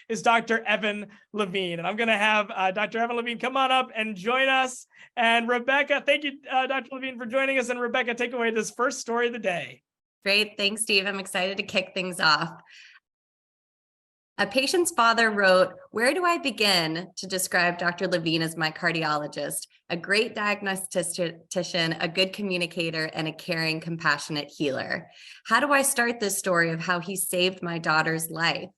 is Dr. Evan Levine. And I'm going to have Dr. Evan Levine come on up and join us. And Rebecca, thank you, Dr. Levine, for joining us. And Rebecca, take away this first story of the day. Great. Thanks, Steve. I'm excited to kick things off. A patient's father wrote, "Where do I begin to describe Dr. Levine as my cardiologist? A great diagnostician, a good communicator, and a caring, compassionate healer. How do I start this story of how he saved my daughter's life?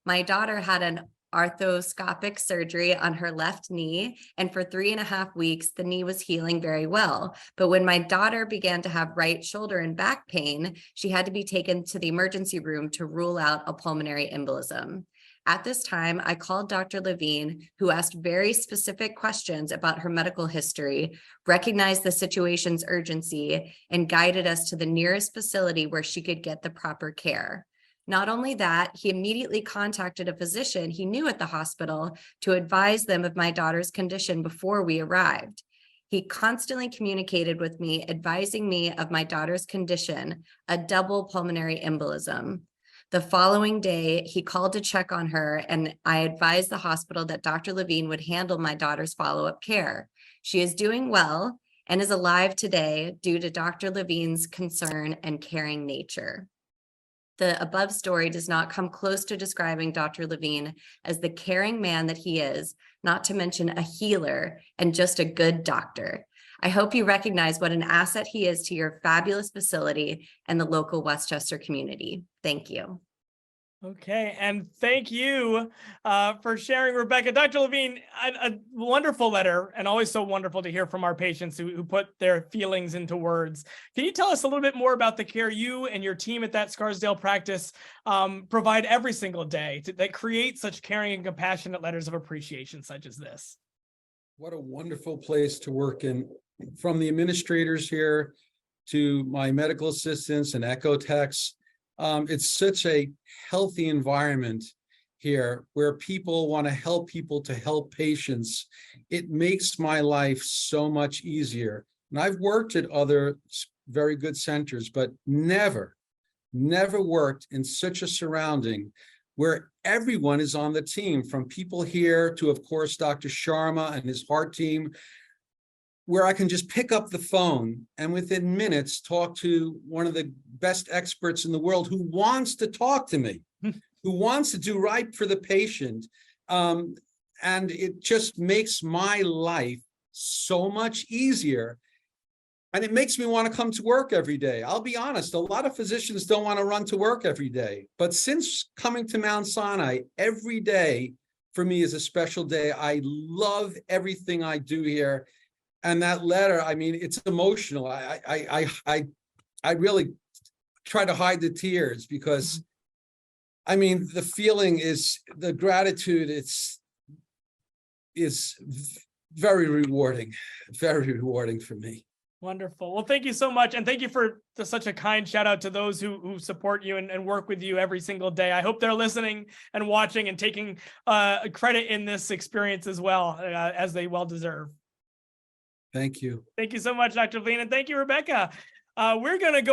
My daughter had an arthroscopic surgery on her left knee, and for 3.5 weeks, the knee was healing very well. But when my daughter began to have right shoulder and back pain, she had to be taken to the emergency room to rule out a pulmonary embolism. At this time, I called Dr. Levine, who asked very specific questions about her medical history, recognized the situation's urgency, and guided us to the nearest facility where she could get the proper care. Not only that, he immediately contacted a physician he knew at the hospital to advise them of my daughter's condition before we arrived. He constantly communicated with me, advising me of my daughter's condition, a double pulmonary embolism. The following day, he called to check on her, and I advised the hospital that Dr. Levine would handle my daughter's follow-up care. She is doing well and is alive today due to Dr. Levine's concern and caring nature." The above story does not come close to describing Dr. Levine as the caring man that he is, not to mention a healer and just a good doctor. I hope you recognize what an asset he is to your fabulous facility and the local Westchester community. Thank you. Okay, and thank you for sharing, Rebecca. Dr. Levine, a wonderful letter, and always so wonderful to hear from our patients who put their feelings into words. Can you tell us a little bit more about the care you and your team at that Scarsdale practice provide every single day that create such caring and compassionate letters of appreciation such as this? What a wonderful place to work in. From the administrators here to my medical assistants and echo techs, it's such a healthy environment here where people want to help people to help patients. It makes my life so much easier. And I've worked at other very good centers, but never worked in such a surrounding where everyone is on the team, from people here to, of course, Dr. Sharma and his heart team, where I can just pick up the phone and within minutes talk to one of the best experts in the world who wants to talk to me, who wants to do right for the patient. And it just makes my life so much easier. And it makes me want to come to work every day. I'll be honest, a lot of physicians don't want to run to work every day. But since coming to Mount Sinai, every day for me is a special day. I love everything I do here. And that letter, I mean, it's emotional. I really try to hide the tears because, I mean, the feeling is, the gratitude, is very rewarding for me. Wonderful. Well, thank you so much. And thank you for such a kind shout out to those who support you and work with you every single day. I hope they're listening and watching and taking credit in this experience as well, as they well deserve. Thank you. Thank you so much, Dr. Levine. And thank you, Rebecca. We're going to go